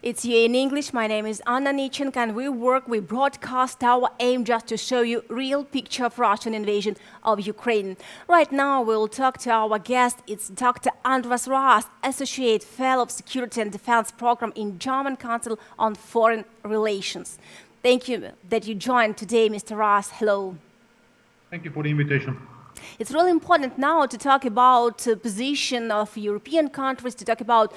It's you in English. My name is Anna Nichenko, and we broadcast our aim just to show you real picture of Russian invasion of Ukraine. Right now, we'll talk to our guest. It's Dr. Andrās Rācz, Associate Fellow of Security and Defense Program in German Council on Foreign Relations. Thank you that you joined today, Mr. Rācz. Hello. Thank you for the invitation. It's really important now to talk about the position of European countries, to talk about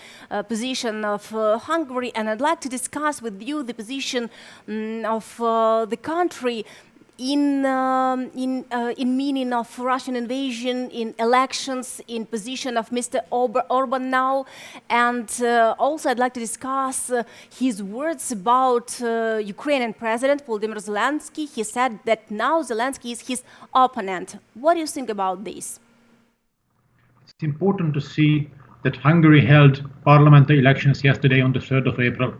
position of Hungary, and I'd like to discuss with you the position of the country in meaning of Russian invasion, in elections, in position of Mr. Orban now, and also I'd like to discuss his words about Ukrainian President Volodymyr Zelensky. He said that now Zelensky is his opponent. What do you think about this? It's important to see that Hungary held parliamentary elections yesterday on the 3rd of April.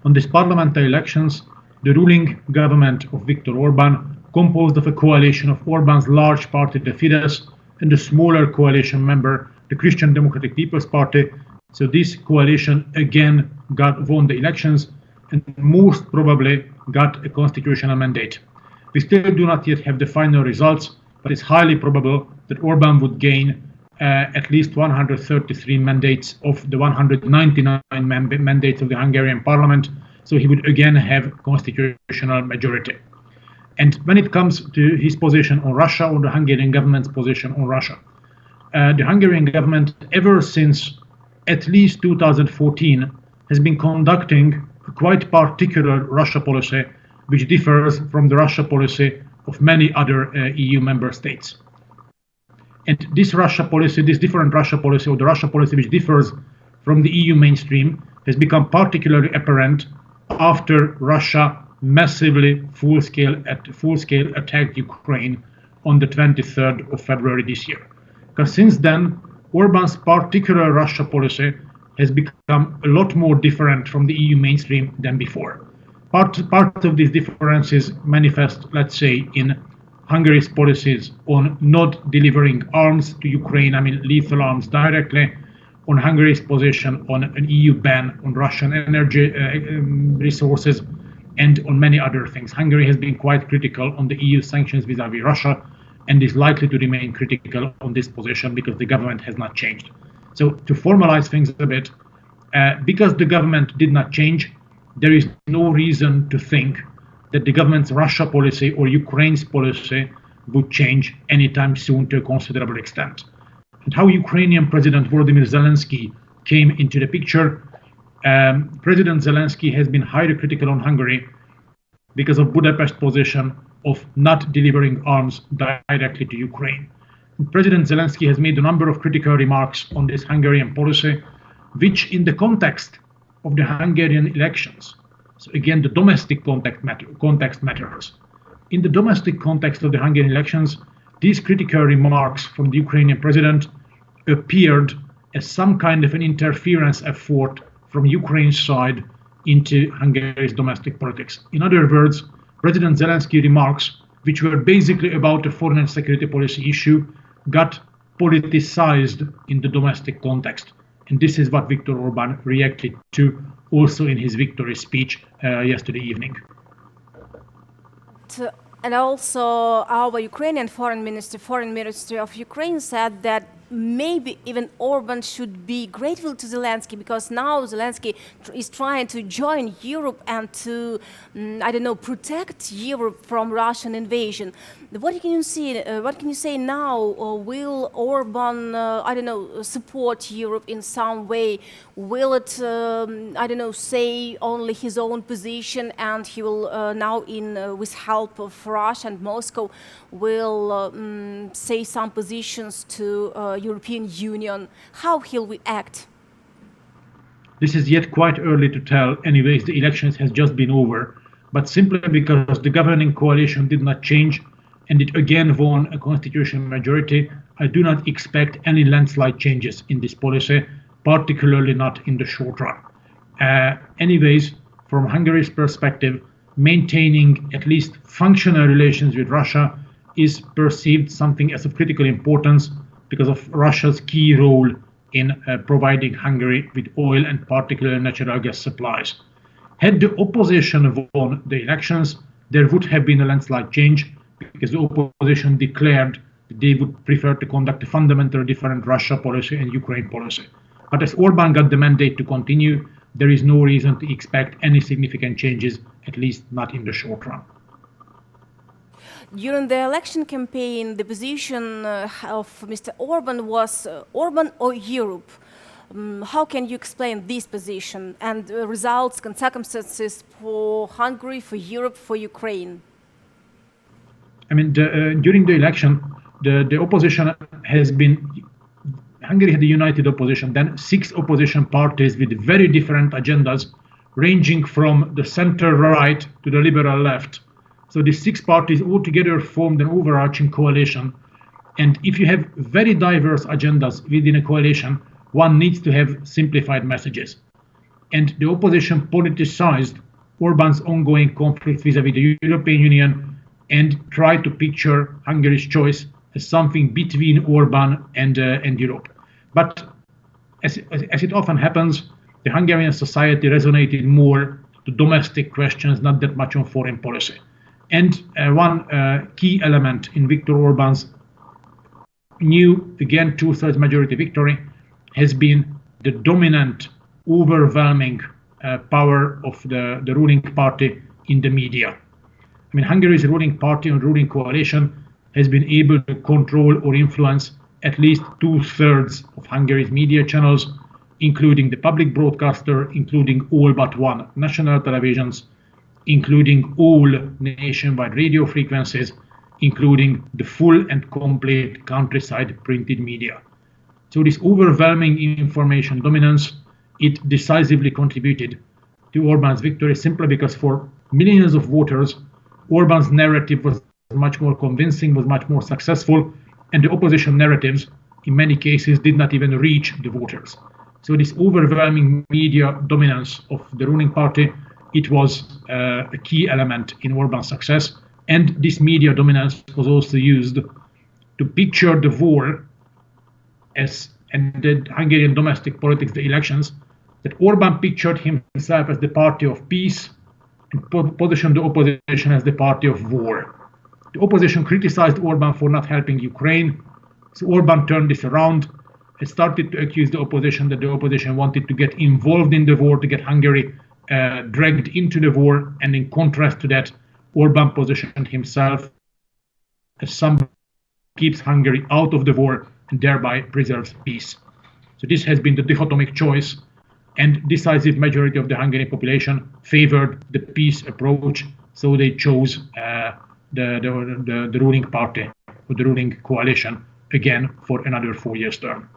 On these parliamentary elections, the ruling government of Viktor Orban, composed of a coalition of Orban's large party, the Fidesz, and the smaller coalition member, the Christian Democratic People's Party. So this coalition again won the elections and most probably got a constitutional mandate. We still do not yet have the final results, but it's highly probable that Orban would gain at least 133 mandates of the 199 mandates of the Hungarian parliament. So he would again have constitutional majority. And when it comes to his position on Russia, or the Hungarian government's position on Russia, the Hungarian government, ever since at least 2014, has been conducting a quite particular Russia policy, which differs from the Russia policy of many other EU member states. And this Russia policy, this different Russia policy, or the Russia policy which differs from the EU mainstream, has become particularly apparent after Russia massively full-scale attacked Ukraine on the 23rd of February this year. Because since then, Orban's particular Russia policy has become a lot more different from the EU mainstream than before. Part of these differences manifest, let's say, in Hungary's policies on not delivering arms to Ukraine, I mean lethal arms directly, on Hungary's position on an EU ban on Russian energy resources, and on many other things. Hungary has been quite critical on the EU sanctions vis-à-vis Russia and is likely to remain critical on this position because the government has not changed. So to formalize things a bit, because the government did not change, there is no reason to think that the government's Russia policy or Ukraine's policy would change anytime soon to a considerable extent. And how Ukrainian President Volodymyr Zelensky came into the picture, President Zelensky has been highly critical on Hungary because of Budapest's position of not delivering arms directly to Ukraine. President Zelensky has made a number of critical remarks on this Hungarian policy, which in the context of the Hungarian elections, so again the domestic context matters. In the domestic context of the Hungarian elections, these critical remarks from the Ukrainian president appeared as some kind of an interference effort from Ukraine's side into Hungary's domestic politics. In other words, President Zelensky's remarks, which were basically about a foreign and security policy issue, got politicized in the domestic context. And this is what Viktor Orban reacted to also in his victory speech yesterday evening. And also our Ukrainian foreign minister of Ukraine said that maybe even Orban should be grateful to Zelensky because now Zelensky is trying to join Europe and to, protect Europe from Russian invasion. What can you say now? Will Orban, support Europe in some way? Will it, say only his own position and he will now, with help of Russia and Moscow, will say some positions to European Union? How will we act? This is yet quite early to tell. Anyways, the elections has just been over, but simply because the governing coalition did not change and it again won a constitutional majority, I do not expect any landslide changes in this policy, particularly not in the short run. Anyways, from Hungary's perspective, maintaining at least functional relations with Russia is perceived something as of critical importance because of Russia's key role in providing Hungary with oil and particularly natural gas supplies. Had the opposition won the elections, there would have been a landslide change because the opposition declared that they would prefer to conduct a fundamentally different Russia policy and Ukraine policy. But as Orban got the mandate to continue, there is no reason to expect any significant changes, at least not in the short run. During the election campaign, the position of Mr. Orban was Orban or Europe. How can you explain this position and results and circumstances for Hungary, for Europe, for Ukraine? I mean, during the election, the opposition has been, Hungary had a united opposition, then 6 opposition parties with very different agendas, ranging from the center-right to the liberal left. So these 6 parties altogether formed an overarching coalition. And if you have very diverse agendas within a coalition, one needs to have simplified messages. And the opposition politicized Orban's ongoing conflict vis-à-vis the European Union and tried to picture Hungary's choice as something between Orban and Europe. But as it often happens, the Hungarian society resonated more to domestic questions, not that much on foreign policy. And one key element in Viktor Orban's new, again, 2/3 majority victory has been the dominant, overwhelming power of the ruling party in the media. I mean, Hungary's ruling party and ruling coalition has been able to control or influence at least 2/3 of Hungary's media channels, including the public broadcaster, including all but one national televisions, including all nationwide radio frequencies, including the full and complete countryside printed media. So this overwhelming information dominance, it decisively contributed to Orban's victory, simply because for millions of voters, Orban's narrative was much more convincing, was much more successful, and the opposition narratives, in many cases, did not even reach the voters. So this overwhelming media dominance of the ruling party, it was a key element in Orban's success. And this media dominance was also used to picture the war as, and the Hungarian domestic politics, the elections, that Orban pictured himself as the party of peace and positioned the opposition as the party of war. The opposition criticized Orban for not helping Ukraine, so Orban turned this around and started to accuse the opposition that the opposition wanted to get involved in the war, to get Hungary dragged into the war, and in contrast to that, Orban positioned himself as someone who keeps Hungary out of the war and thereby preserves peace. So this has been the dichotomic choice, and decisive majority of the Hungarian population favored the peace approach, so they chose the ruling party, or the ruling coalition, again for another 4 years term.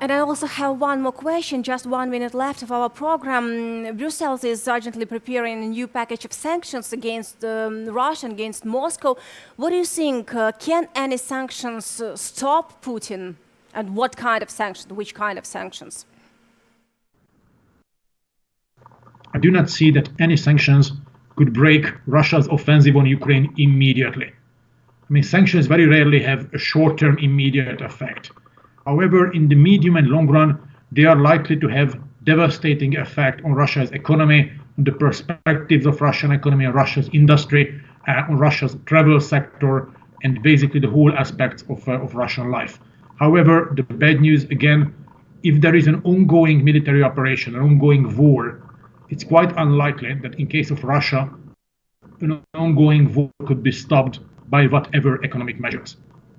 And I also have one more question, just 1 minute left of our program. Brussels is urgently preparing a new package of sanctions against Russia, against Moscow. What do you think? Can any sanctions stop Putin? And what kind of sanctions? Which kind of sanctions? I do not see that any sanctions could break Russia's offensive on Ukraine immediately. I mean, sanctions very rarely have a short-term immediate effect. However, in the medium and long run, they are likely to have devastating effect on Russia's economy, on the perspectives of Russian economy, on Russia's industry, on Russia's travel sector, and basically the whole aspects of Russian life. However, the bad news, again, if there is an ongoing military operation, an ongoing war, it's quite unlikely that in case of Russia, an ongoing war could be stopped by whatever economic measures.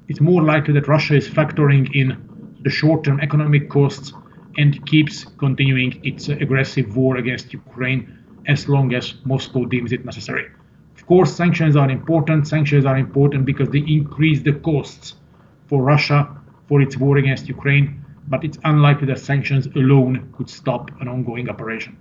It's more likely that Russia is factoring in the short-term economic costs and keeps continuing its aggressive war against Ukraine as long as Moscow deems it necessary. Of course, sanctions are important. Sanctions are important because they increase the costs for Russia for its war against Ukraine, but it's unlikely that sanctions alone could stop an ongoing operation.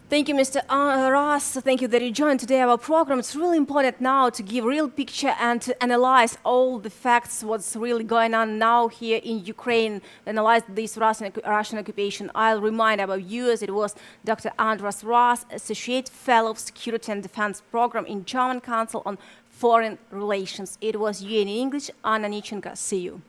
Thank you, Mr. Racz. Thank you that you joined today our program. It's really important now to give a real picture and to analyze all the facts, what's really going on now here in Ukraine, analyze this Russian occupation. I'll remind our viewers it was Dr. Andràs Racz, Associate Fellow of Security and Defense Program in German Council on Foreign Relations. It was you in English, Anna Nichenko. See you.